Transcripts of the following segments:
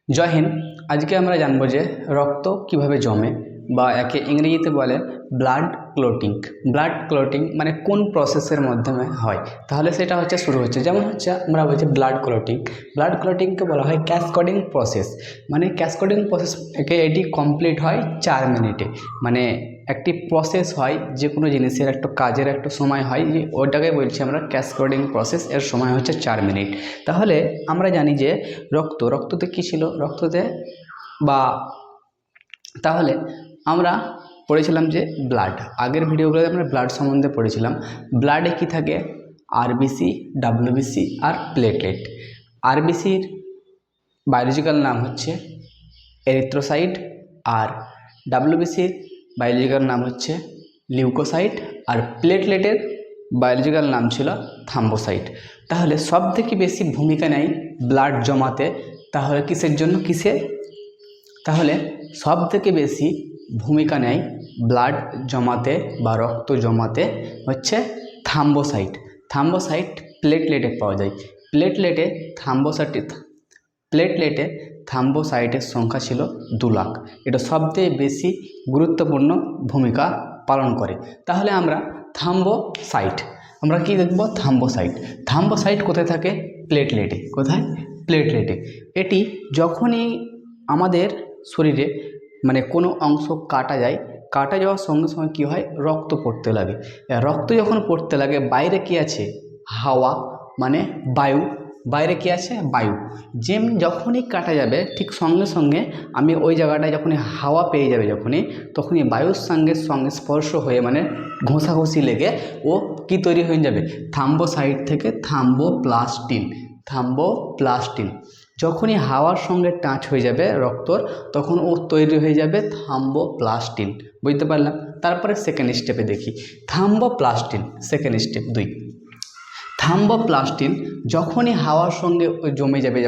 জয় হিন্দ। আজকে আমরা জানবো যে রক্ত কিভাবে জমে বা একে ইংরেজিতে বলে ব্লাড ক্লটিং। ব্লাড ক্লটিং মানে কোন প্রসেসের মাধ্যমে হয়, তাহলে সেটা হচ্ছে শুরু হচ্ছে। যেমন হচ্ছে আমরা বলছি ব্লাড ক্লটিং। ব্লাড ক্লটিংকে বলা হয় ক্যাসকেডিং প্রসেস। মানে ক্যাসকেডিং প্রসেস এটি কমপ্লিট হয় 4 মিনিটে। মানে একটি প্রসেস হয়, যে কোনো জিনিসের একটা কাজের একটা সময় হয়, যে ওটাকে বলছি আমরা ক্যাসকেডিং প্রসেস। এর সময় হচ্ছে 4 মিনিট। তাহলে আমরা জানি যে রক্ততে কী ছিল, রক্ততে বা তাহলে আমরা পড়েছিলাম যে ব্লাড, আগের ভিডিওগুলোতে আমরা ব্লাড সম্বন্ধে পড়েছিলাম। ব্লাডে কি থাকে? আরবিসি, ডাব্লিউবিসি আর প্লেটলেট। আরবিসির বায়োলজিক্যাল নাম হচ্ছে এরিথ্রোসাইট, আর ডাব্লিউবিসির বায়োলজিক্যাল নাম হচ্ছে লিউকোসাইট, আর প্লেটলেটের বায়োলজিক্যাল নাম ছিল থাম্বোসাইট। তাহলে সব থেকে বেশি ভূমিকা নেয় ব্লাড জমাতে। তাহলে কিসের জন্য, তাহলে সব থেকে বেশি ভূমিকা নেয় ব্লাড জমাতে বা রক্ত জমাতে হচ্ছে থাম্বোসাইট। থাম্বোসাইট প্লেটলেটে পাওয়া যায়। প্লেটলেটে থাম্বোসাইটের সংখ্যা ছিল 2 লাখ। এটা সবথেকে বেশি গুরুত্বপূর্ণ ভূমিকা পালন করে। তাহলে আমরা কি দেখব? থাম্বোসাইট কোথায় থাকে? প্লেটলেটে। কোথায়? প্লেটলেটে। এটি যখনই আমাদের শরীরে মানে কোনো অংশ কাটা যাওয়ার সঙ্গে সঙ্গে কী হয়? রক্ত পড়তে লাগে। রক্ত যখন পড়তে লাগে, বাইরে কি আছে? হাওয়া, মানে বায়ু। বাইরে কি আছে? বায়ু। যখনই কাটা যাবে, ঠিক সঙ্গে সঙ্গে আমি ওই জায়গাটায় যখনই হাওয়া পেয়ে যাবে, তখনই বায়ুর সঙ্গে সংস্পর্শ হয়ে, মানে ঘষাঘষি লেগে ও কি তৈরি হয়ে যাবে? থাম্বোসাইট থেকে থাম্বোপ্লাস্টিন। যখনই হাওয়ার সঙ্গে টাচ হয়ে যাবে রক্তর, তখন ও তৈরি হয়ে যাবে থাম্বোপ্লাস্টিন। বুঝতে পারলাম? তারপরে সেকেন্ড স্টেপে দেখি থাম্বোপ্লাস্টিন। Second step 2। থাম্বোপ্লাস্টিন যখনই হাওয়ার সঙ্গে জমে যাবে,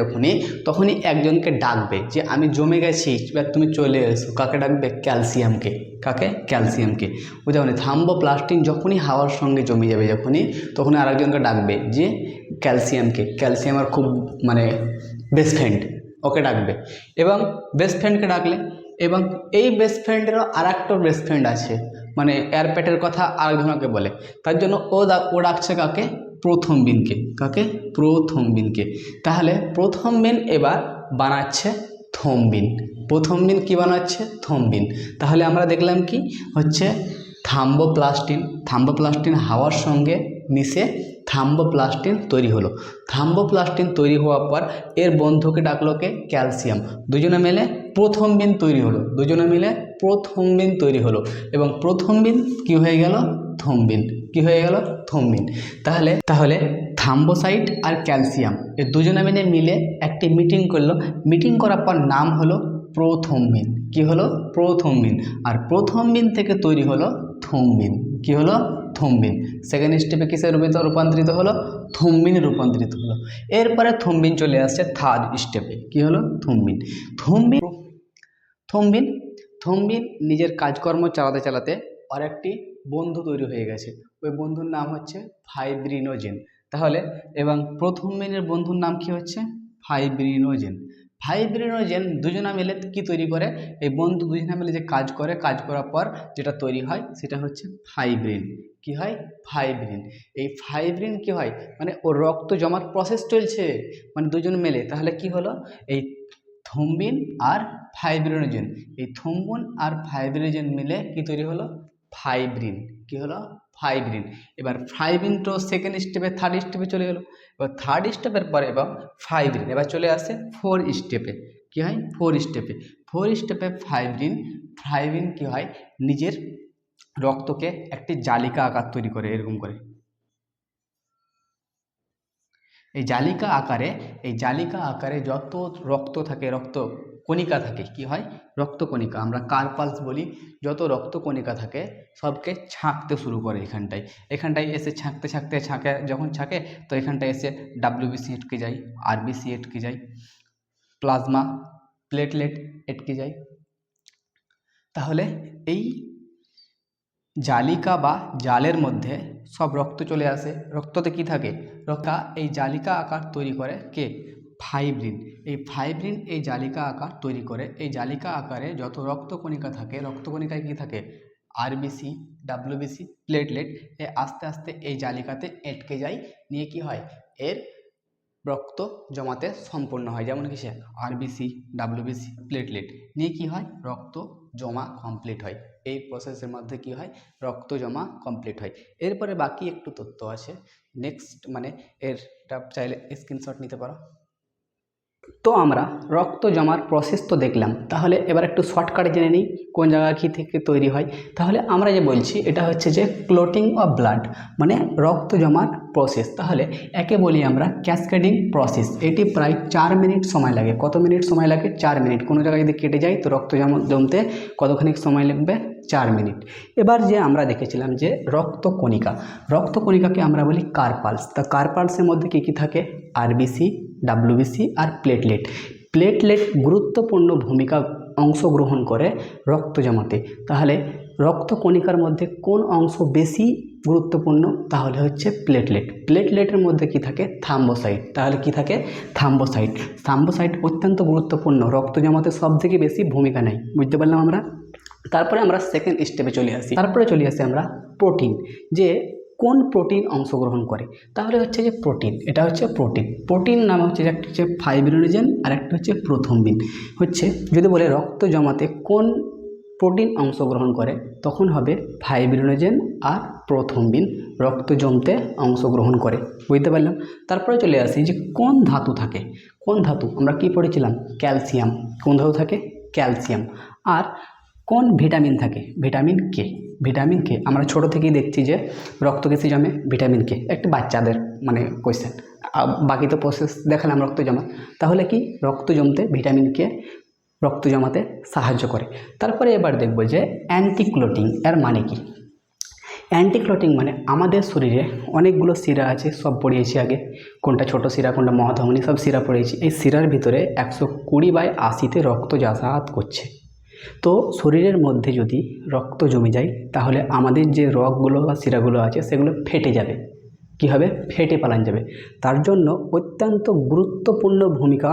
তখনই একজনকে ডাকবে যে আমি জমে গেছি, এবার তুমি চলে এসো। কাকে ডাকবে? ক্যালসিয়ামকে। ক্যালসিয়ামকে। যেমন থাম্বোপ্লাস্টিন যখনই হাওয়ার সঙ্গে জমে যাবে, তখন আরেকজনকে ডাকবে যে ক্যালসিয়ামকে। ক্যালসিয়াম আর খুব মানে বেস্ট ফ্রেন্ড, ওকে ডাকবে। এবং বেস্ট ফ্রেন্ডকে ডাকলে, এবং এই বেস্ট ফ্রেন্ডেরও আর একটা বেস্ট ফ্রেন্ড আছে, মানে এর পেটের কথা আরেকজনকে বলে। তার জন্য ও ডাকছে কাকে? প্রথমবিনকে। প্রথমবিনকে। তাহলে প্রথমবিন এবার বানাচ্ছে থ্রম্বিন। প্রথমবিন কি বানাচ্ছে? থ্রম্বিন। তাহলে আমরা দেখলাম কি হচ্ছে থাম্বোপ্লাস্টিন হাওয়ার সঙ্গে মিশে থাম্বোপ্লাস্টিন তৈরি হলো। থাম্বোপ্লাস্টিন তৈরি হওয়ার পর এর বন্ধুকে ডাকলো কে? ক্যালসিয়াম। দুজনে মিলে প্রথমবিন তৈরি হলো। এবং প্রথমবিন কি হয়ে গেল? থ্রম্বিন। থ্রম্বিন। তাহলে থাম্বোসাইট আর ক্যালসিয়াম এই দুজনে মিলে একটি মিটিং করলো। মিটিং করার পর নাম হলো প্রথমবিন। কি হলো? প্রথমবিন। আর প্রথমবিন থেকে তৈরি হলো থ্রম্বিন। কি হলো? থ্রম্বিন। সেকেন্ড স্টেপে কিসে রূপান্তরিত হলো? থ্রম্বিনে রূপান্তরিত হলো। এরপরে থ্রম্বিন চলে আসছে থার্ড স্টেপে। কি হলো? থ্রম্বিন নিজের কাজকর্ম চালাতে আর একটি বন্ধু তৈরি হয়ে গেছে। ওই বন্ধুর নাম হচ্ছে ফাইব্রিনোজেন। তাহলে এবং প্রথমবিনের বন্ধুর নাম কি হচ্ছে? ফাইব্রিনোজেন দুজনা মিলে কি তৈরি করে? এই বন্ধু দুজনা মিলে যে কাজ করার পর যেটা তৈরি হয় সেটা হচ্ছে ফাইব্রিন। কি হয়? ফাইব্রিন। এই ফাইব্রিন কি হয়? মানে ওর রক্ত জমার প্রসেস চলছে, মানে দুজন মিলে। তাহলে কি হলো? এই থ্রম্বিন আর ফাইব্রিনোজেন, এই থ্রম্বিন আর ফাইব্রিনোজেন মিলে কি তৈরি হলো? ফাইব্রিন। কি হলো? ফাইব্রিন। এবার ফাইব্রিন তো সেকেন্ড স্টেপে, থার্ড স্টেপে চলে গেলো। এবার থার্ড স্টেপের পরে এবং ফাইব্রিন এবার চলে আসে ফোর স্টেপে। কি হয়? ফোর স্টেপে ফাইব্রিন কি হয়? নিজের রক্তকে একটি জালিকা আকার তৈরি করে, এরকম করে। এই জালিকা আকারে যত রক্ত থাকে, রক্ত কণিকা থাকে, কি হয়? রক্ত কণিকা, আমরা কার্পালস বলি। যত রক্ত কণিকা থাকে সবকে ছাঁকতে শুরু করে। এখানটায় এসে যখন ছাঁকে, তো এখানটায় এসে ডাব্লিউবিসি এটকে যায়, আরবিসি এটকে যায়, প্লাজমা, প্লেটলেট এটকে যায়। তাহলে এই জালিকা বা জালের মধ্যে সব রক্ত চলে আসে। রক্ততে কি থাকে? এই জালিকা আকার তৈরি করে কে? ফাইব্রিন। এই ফাইব্রিন এই জালিকা আকার তৈরি করে। এই জালিকা আকারে যত রক্তকণিকা থাকে, রক্তকণিকায় কি থাকে, আরবিসি, ডাব্লিউবিসি, প্লেটলেট, আস্তে আস্তে এই জালিকাতে আটকে যায়, নিয়ে কি হয়, এর রক্ত জমাতে সম্পূর্ণ হয়। যেমন কিসে, আরবিসি, ডাব্লিউবিসি, প্লেটলেট নিয়ে কি হয়, রক্ত জমা কমপ্লিট হয়। এই প্রসেসের মধ্যে কি হয়, রক্ত জমা কমপ্লিট হয়। এরপরে বাকি একটু তথ্য আছে নেক্সট, মানে এরটা চাইলে স্ক্রিনশট নিতে পারো। তো আমরা রক্ত জমার প্রসেস তো দেখলাম, তাহলে এবার একটু শর্টকাটে জেনে নিই কোন জায়গা কী থেকে তৈরি হয়। তাহলে আমরা যে বলছি এটা হচ্ছে যে ক্লটিং অফ ব্লাড, মানে রক্ত জমার প্রসেস। তাহলে একে বলি আমরা ক্যাসকেডিং প্রসেস। এটি প্রায় 4 মিনিট সময় লাগে। কত মিনিট সময় লাগে, 4 মিনিট। কোনো জায়গায় যদি কেটে যায় তো রক্ত জমতে কতখানি সময় লাগবে, 4 মিনিট। এবার যে আমরা দেখেছিলাম যে রক্তকণিকা, রক্তকণিকাকে আমরা বলি কার্পালস। তা কার্পালসের মধ্যে কী কী থাকে, আরবিসি, ডাব্লিউবিসি আর প্লেটলেট। প্লেটলেট গুরুত্বপূর্ণ ভূমিকা অংশগ্রহণ করে রক্ত জমাতে। তাহলে রক্তকণিকার মধ্যে কোন অংশ বেশি গুরুত্বপূর্ণ, তাহলে হচ্ছে প্লেটলেট। প্লেটলেটের মধ্যে কি থাকে, থাম্বোসাইট। তাহলে কি থাকে, থাম্বোসাইট। থাম্বোসাইট অত্যন্ত গুরুত্বপূর্ণ, রক্ত জমাতে সবথেকে বেশি ভূমিকা নেয়। বুঝতে পারলাম আমরা। তারপরে আমরা সেকেন্ড স্টেপে চলে আসি। তারপরে চলে আসি আমরা প্রোটিন, যে কোন প্রোটিন অংশগ্রহণ করে। তাহলে হচ্ছে যে প্রোটিন, এটা হচ্ছে প্রোটিন। প্রোটিন নাম হচ্ছে যে একটা হচ্ছে ফাইব্রিনোজেন আর একটা হচ্ছে প্রথমবিন। হচ্ছে যদি বলে রক্ত জমাতে কোন প্রোটিন অংশগ্রহণ করে, তখন হবে ফাইব্রিনোজেন আর প্রথমবিন রক্ত জমতে অংশগ্রহণ করে। বুঝতে পারলাম। তারপরে চলে আসি যে কোন ধাতু থাকে। কোন ধাতু আমরা কি পড়েছিলাম, ক্যালসিয়াম। কোন ধাতু থাকে, ক্যালসিয়াম। আর কোন ভিটামিন থাকে, ভিটামিন কে। ভিটামিন কে আমরা ছোট থেকেই দেখছি যে রক্ত কিসে জমে, ভিটামিন কে। একটা বাচ্চাদের মানে কোয়েশ্চেন, বাকি তো প্রসেস দেখালাম রক্ত জমা। তাহলে কি, রক্ত জমতে ভিটামিন কে রক্ত জমাতে সাহায্য করে। তারপরে এবার দেখব যে অ্যান্টিক্লোটিং এর মানে কি। অ্যান্টিক্লোটিং মানে আমাদের শরীরে অনেকগুলো শিরা আছে, সব পড়িয়েছি আগে, কোনটা ছোট শিরা কোনটা মহাধমনী, সব শিরা পড়িয়েছি। এই শিরার ভিতরে 120/80 রক্ত যাতায়াত করছে। তো শরীরের মধ্যে যদি রক্ত জমে যায়, তাহলে আমাদের যে রগগুলো বা শিরাগুলো আছে সেগুলো ফেটে যাবে। কী হবে, ফেটে পালান যাবে। তার জন্য অত্যন্ত গুরুত্বপূর্ণ ভূমিকা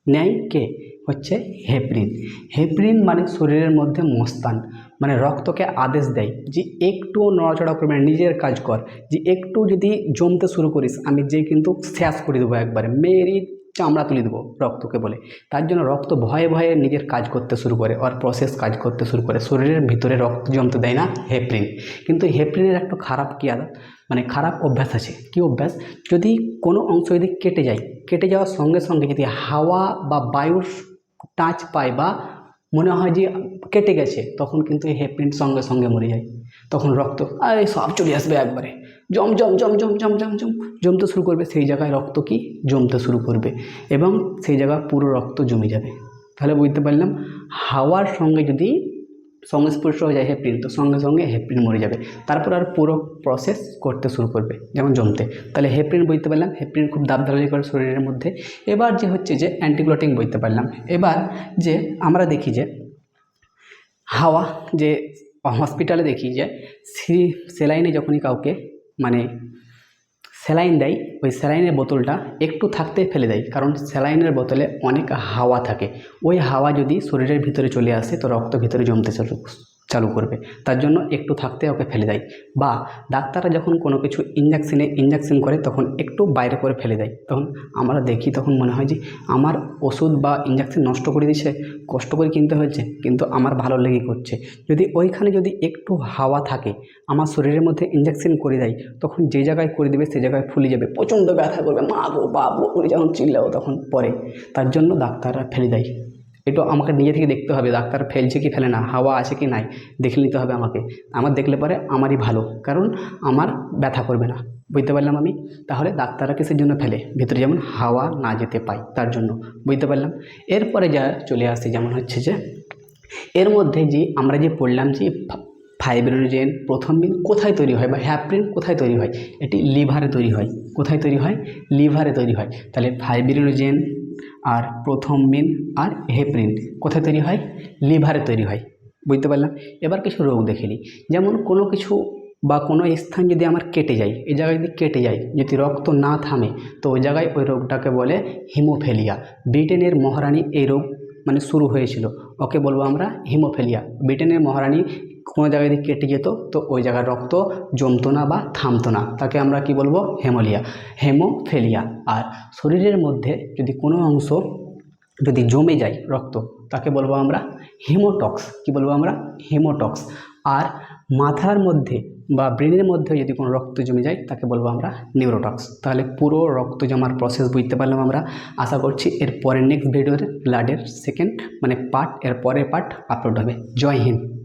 নেয় কে, হচ্ছে হেপারিন। হেপারিন মানে শরীরের মধ্যে মস্তান, মানে রক্তকে আদেশ দেয় যে একটুও নড়াচড়া করবে না, নিজের কাজ কর। যে একটু যদি জমতে শুরু করিস, আমি যে কিন্তু শেষ করে দেবো, একবারে মেরি চামড়া তুলে দেবো রক্তকে বলে। তার জন্য রক্ত ভয়ে ভয়ে নিজের কাজ করতে শুরু করে, আর প্রসেস কাজ করতে শুরু করে। শরীরের ভিতরে রক্ত জমতে দেয় না হেপারিন। কিন্তু হেপারিনের একটা খারাপ কি আদত, মানে খারাপ অভ্যাস আছে। কি অভ্যাস, যদি কোনো অংশ যদি কেটে যায়, কেটে যাওয়ার সঙ্গে সঙ্গে যদি হাওয়া বা বায়ুর টাচ পায় বা মনে হয় যে কেটে গেছে, তখন কিন্তু এই হেপারিন সঙ্গে সঙ্গে মরে যায়। তখন রক্ত এই সব চলে আসবে, একবারে জম জম জম জম জম জম জম জমতে শুরু করবে। সেই জায়গায় রক্ত কি জমতে শুরু করবে এবং সেই জায়গায় পুরো রক্ত জমে যাবে। তাহলে বুঝতে পারলাম, হাওয়ার সঙ্গে যদি সংস্পর্শ হয়ে যায় হেপারিন, তো সঙ্গে সঙ্গে হেপারিন মরে যাবে। তারপর আর পুরো প্রসেস করতে শুরু করবে, যেমন জমতে। তাহলে হেপারিন বুঝতে পারলাম, হেপারিন খুব দাবদারি করে শরীরের মধ্যে। এবার যে হচ্ছে যে অ্যান্টিক্লোটিং বুঝতে পারলাম। এবার যে আমরা দেখি যে হাওয়া, যে হসপিটালে দেখি যে সেলাইনে যখনই কাউকে মানে স্যালাইন দেয়, ওই স্যালাইনের বোতলটা একটু থাকতে ফেলে দেয়, কারণ স্যালাইনের বোতলে অনেক হাওয়া থাকে। ওই হাওয়া যদি শরীরের ভিতরে চলে আসে, তো রক্ত ভিতরে জমতে চালু করবে। তার জন্য একটু থাকতে ওকে ফেলে দেয়। বা ডাক্তাররা যখন কোনো কিছু ইঞ্জেকশন করে, তখন একটু বাইরে করে ফেলে দেয়। তখন আমরা দেখি, তখন মনে হয় যে আমার ওষুধ বা ইঞ্জেকশন নষ্ট করে দিচ্ছে, কষ্ট করে কিনতে হয়েছে, কিন্তু আমার ভালো লেগে করছে। যদি ওইখানে যদি একটু হাওয়া থাকে, আমার শরীরের মধ্যে ইঞ্জেকশন করে দেয়, তখন যে জায়গায় করে দেবে সে জায়গায় ফুলে যাবে, প্রচণ্ড ব্যথা করবে, মা গো বাবু করে যখন চিল্লাও তখন পরে। তার জন্য ডাক্তাররা ফেলে দেয়। এটা আমাকে নিজে থেকে দেখতে হবে, ডাক্তার ফেলছে কি ফেলে না, হাওয়া আছে কি নাই দেখে নিতে হবে আমাকে। আমার দেখলে পরে আমারই ভালো, কারণ আমার ব্যথা করবে না। বুঝতে পারলাম আমি। তাহলে ডাক্তাররা কিসের জন্য ফেলে, ভিতরে যেমন হাওয়া না যেতে পায় তার জন্য। বুঝতে পারলাম। এরপরে যা চলে আসছে, যেমন হচ্ছে যে এর মধ্যে যে আমরা যে পড়লাম যে ফাইব্রিনোজেন, প্রথমবিন কোথায় তৈরি হয়, বা হেপারিন কোথায় তৈরি হয়, এটি লিভারে তৈরি হয়। কোথায় তৈরি হয়, লিভারে তৈরি হয়। তাহলে ফাইব্রিনোজেন আর প্রথমবিন আর হেপারিন কোথায় তৈরি হয়, লিভারে তৈরি হয়। বুঝতে পারলাম। এবার কিছু রোগ দেখে নিই। যেমন কোনো কিছু বা কোনো স্থান যদি আমার কেটে যায়, এই জায়গায় যদি কেটে যায়, যদি রক্ত না থামে, তো ওই জায়গায় ওই রোগটাকে বলে হিমোফেলিয়া। ব্রিটেনের মহারানী এই রোগ মানে শুরু হয়েছিল, ওকে বলবো আমরা হিমোফেলিয়া। ব্রিটেনের মহারানী কোনো জায়গায় যদি কেটে যেত, তো ওই জায়গায় রক্ত জমতো না বা থামতো না, তাকে আমরা কি বলবো? হেমোফেলিয়া। আর শরীরের মধ্যে যদি কোনো অংশ যদি জমে যায় রক্ত, তাকে বলবো আমরা হিমোটক্স। কি বলবো আমরা? হিমোটক্স। আর মাথার মধ্যে বা ব্রেনের মধ্যে যদি কোনো রক্ত জমে যায়, তাকে বলবো আমরা নিউরোটক্স। তাহলে পুরো রক্ত জমার প্রসেস বুঝতে পারলাম আমরা। আশা করছি এর পরের নেক্সট ভিডিওতে ব্লাডের সেকেন্ড মানে পার্ট, এর পরের পার্ট আপলোড হবে। জয় হিন্দ।